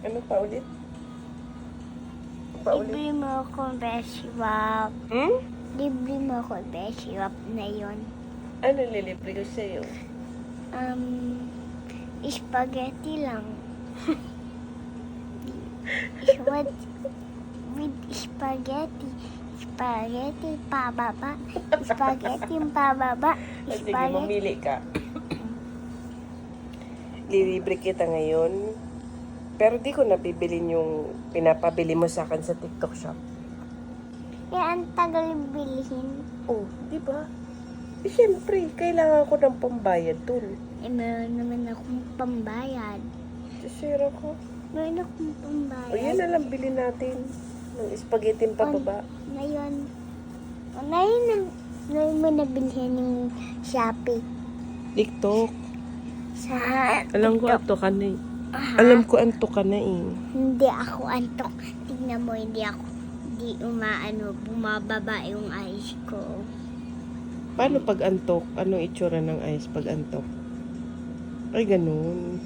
Ano pa ulit? Paulit. Libre mo akong beshwap. Hmm? Libre mo akong beshwap na yun. Ano lilibre ko sa'yo? Spaghetti lang. With spaghetti. Spaghetti pababa. Spaghetti pababa. Sige, Spaghetti. mamili ka. Lilibre kita ngayon. Pero di ko nabibilin yung pinapabili mo sa akin sa TikTok shop. Kaya ang tagal bilhin. Oh, di ba? Eh, syempre, kailangan ko ng pambayad dun. Eh, meron naman akong pambayad. Sisira ko. Meron akong pambayad. O, yan na lang bilhin natin. Ng spaghetti pababa. Ngayon mo nabilhin yung Shopee. TikTok. Sa Alam ko anto ka na eh. Alam ko anto ka na eh. Hindi ako antok. Tingnan mo, hindi bumababa yung eyes ko. Paano pag antok? Anong itsura ng eyes pag antok? Ay, ganun.